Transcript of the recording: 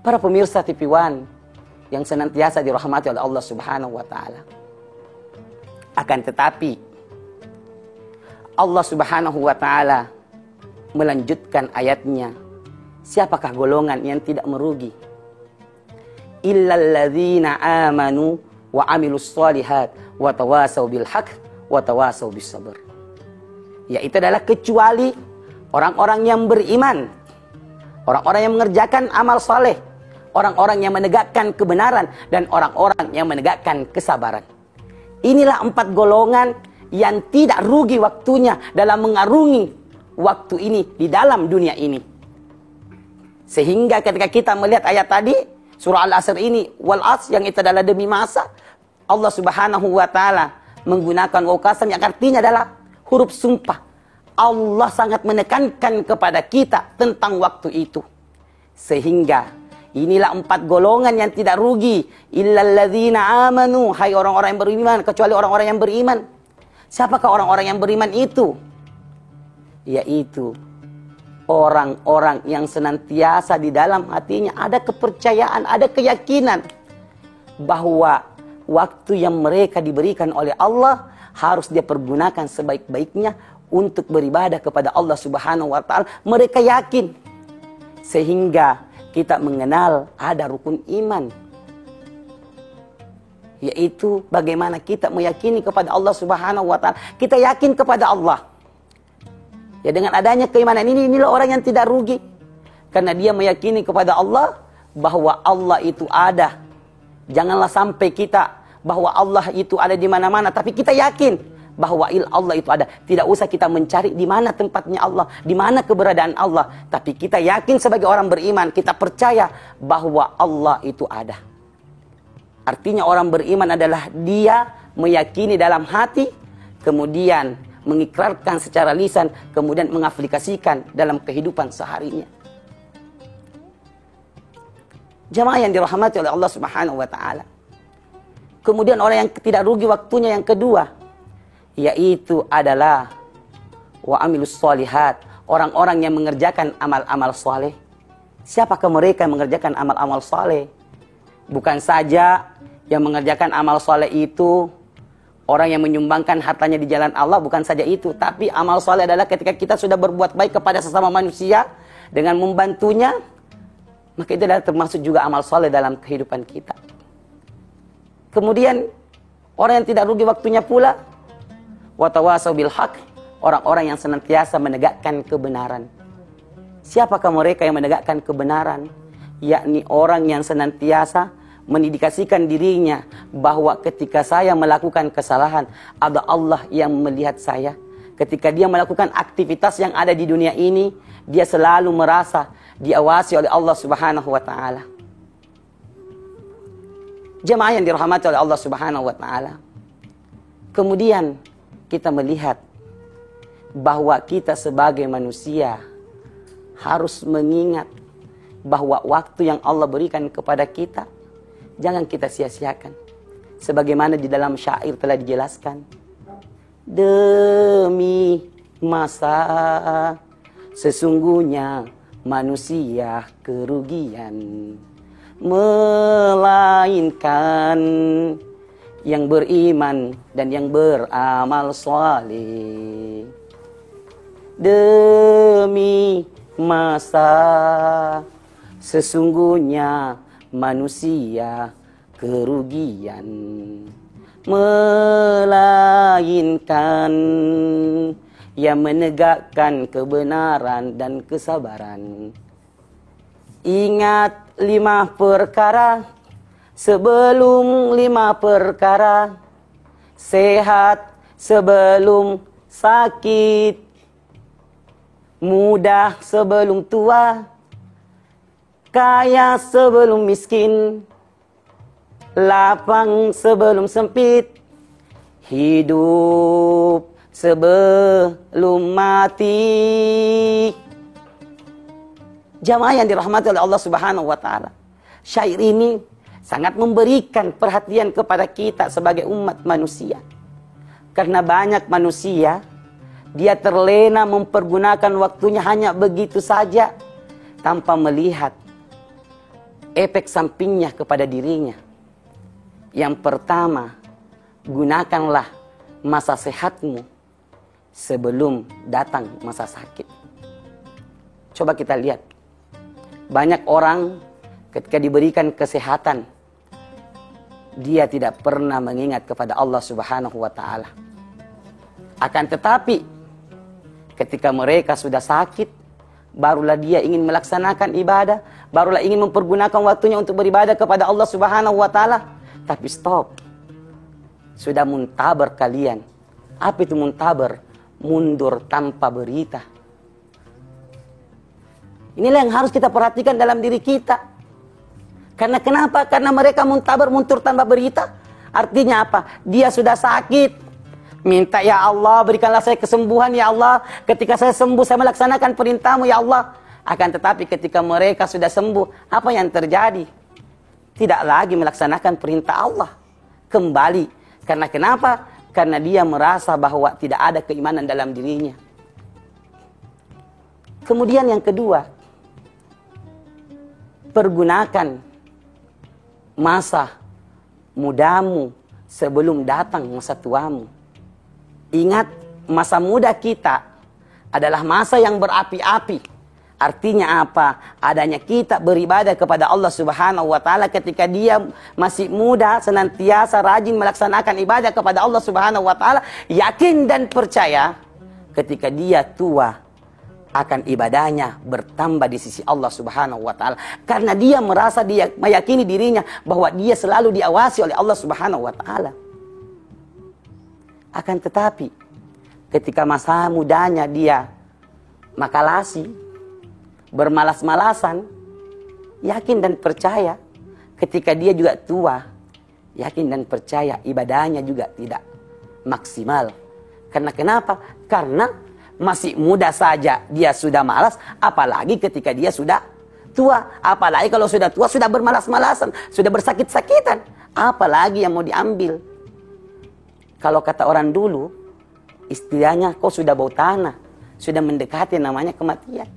Para pemirsa TV One yang senantiasa dirahmati oleh Allah Subhanahu wa Ta'ala. Akan tetapi Allah Subhanahu wa Ta'ala melanjutkan ayatnya, siapakah golongan yang tidak merugi? Illalladzina amanu wa amilus shalihat wa tawasau bil haq wa tawasau bis sabr. Yaitu adalah kecuali orang-orang yang beriman, orang-orang yang mengerjakan amal saleh, orang-orang yang menegakkan kebenaran, dan orang-orang yang menegakkan kesabaran. Inilah 4 golongan yang tidak rugi waktunya dalam mengarungi waktu ini di dalam dunia ini. Sehingga ketika kita melihat ayat tadi, surah Al-Asr ini, wal as, yang itu adalah demi masa, Allah Subhanahu wa Ta'ala menggunakan waw qasam yang artinya adalah huruf sumpah. Allah sangat menekankan kepada kita tentang waktu itu. Sehingga inilah 4 golongan yang tidak rugi. Illalladzina amanu, hai orang-orang yang beriman, kecuali orang-orang yang beriman. Siapakah orang-orang yang beriman itu? Yaitu orang-orang yang senantiasa di dalam hatinya ada kepercayaan, ada keyakinan bahwa waktu yang mereka diberikan oleh Allah harus dia pergunakan sebaik-baiknya untuk beribadah kepada Allah Subhanahu wa Ta'ala. Mereka yakin. Sehingga kita mengenal ada rukun iman, yaitu bagaimana kita meyakini kepada Allah Subhanahu wa Ta'ala. Kita yakin kepada Allah. Ya, dengan adanya keimanan ini, inilah orang yang tidak rugi. Karena dia meyakini kepada Allah bahwa Allah itu ada. Janganlah sampai kita bahwa Allah itu ada di mana-mana, tapi kita yakin bahwa Allah itu ada. Tidak usah kita mencari di mana tempatnya Allah, di mana keberadaan Allah. Tapi kita yakin sebagai orang beriman, kita percaya bahwa Allah itu ada. Artinya orang beriman adalah dia meyakini dalam hati, kemudian mengikrarkan secara lisan, kemudian mengaplikasikan dalam kehidupan seharinya. Jamaah yang dirahmati oleh Allah Subhanahu wa Ta'ala. Kemudian orang yang tidak rugi waktunya yang kedua, yaitu adalah wa amilus shalihat, orang-orang yang mengerjakan amal-amal saleh. Siapakah mereka yang mengerjakan amal-amal saleh? Bukan saja yang mengerjakan amal saleh itu orang yang menyumbangkan hartanya di jalan Allah, bukan saja itu, tapi amal saleh adalah ketika kita sudah berbuat baik kepada sesama manusia dengan membantunya, maka itu adalah termasuk juga amal saleh dalam kehidupan kita. Kemudian orang yang tidak rugi waktunya pula wa tawasau bil haq, orang-orang yang senantiasa menegakkan kebenaran. Siapakah mereka yang menegakkan kebenaran? Yakni orang yang senantiasa mendedikasikan dirinya bahwa ketika saya melakukan kesalahan, ada Allah yang melihat saya. Ketika dia melakukan aktivitas yang ada di dunia ini, dia selalu merasa diawasi oleh Allah Subhanahu wa Ta'ala. Jemaah yang dirahmati oleh Allah Subhanahu wa Ta'ala. Kemudian kita melihat bahwa kita sebagai manusia harus mengingat bahwa waktu yang Allah berikan kepada kita jangan kita sia-siakan. Sebagaimana di dalam syair telah dijelaskan, demi masa sesungguhnya manusia kerugian, melainkan yang beriman dan yang beramal saleh. Demi masa sesungguhnya manusia kerugian, melainkan yang menegakkan kebenaran dan kesabaran. Ingat 5 perkara sebelum 5 perkara, sehat sebelum sakit, muda sebelum tua, kaya sebelum miskin, lapang sebelum sempit, hidup sebelum mati. Jamaah yang dirahmati oleh Allah Subhanahu wa Ta'ala, syair ini sangat memberikan perhatian kepada kita sebagai umat manusia. Karena banyak manusia, dia terlena mempergunakan waktunya hanya begitu saja, tanpa melihat efek sampingnya kepada dirinya. Yang pertama, gunakanlah masa sehatmu sebelum datang masa sakit. Coba kita lihat. Banyak orang ketika diberikan kesehatan, dia tidak pernah mengingat kepada Allah Subhanahu wa Ta'ala. Akan tetapi, ketika mereka sudah sakit, barulah dia ingin melaksanakan ibadah, barulah ingin mempergunakan waktunya untuk beribadah kepada Allah Subhanahu wa Ta'ala. Tapi stop. Sudah muntaber kalian. Apa itu muntaber? Mundur tanpa berita. Inilah yang harus kita perhatikan dalam diri kita. Karena kenapa? Karena mereka muntaber, mundur tanpa berita. Artinya apa? Dia sudah sakit. Minta, ya Allah, berikanlah saya kesembuhan, ya Allah. Ketika saya sembuh, saya melaksanakan perintahmu, ya Allah. Akan tetapi ketika mereka sudah sembuh, apa yang terjadi? Tidak lagi melaksanakan perintah Allah. Kembali. Karena kenapa? Karena dia merasa bahwa tidak ada keimanan dalam dirinya. Kemudian yang kedua, pergunakan masa mudamu sebelum datang masa tuamu. Ingat, masa muda kita adalah masa yang berapi-api. Artinya apa? Adanya kita beribadah kepada Allah Subhanahu wa Ta'ala ketika dia masih muda, senantiasa rajin melaksanakan ibadah kepada Allah Subhanahu wa Ta'ala, yakin dan percaya ketika dia tua akan ibadahnya bertambah di sisi Allah Subhanahu wa Ta'ala. Karena dia merasa, dia meyakini dirinya bahwa dia selalu diawasi oleh Allah Subhanahu wa Ta'ala. Akan tetapi ketika masa mudanya dia makalasi, bermalas-malasan, yakin dan percaya ketika dia juga tua, yakin dan percaya ibadahnya juga tidak maksimal. Karena kenapa? Karena masih muda saja dia sudah malas, apalagi ketika dia sudah tua. Apalagi kalau sudah tua, sudah bermalas-malasan, sudah bersakit-sakitan. Apalagi yang mau diambil? Kalau kata orang dulu, istilahnya kau sudah bau tanah, sudah mendekati namanya kematian.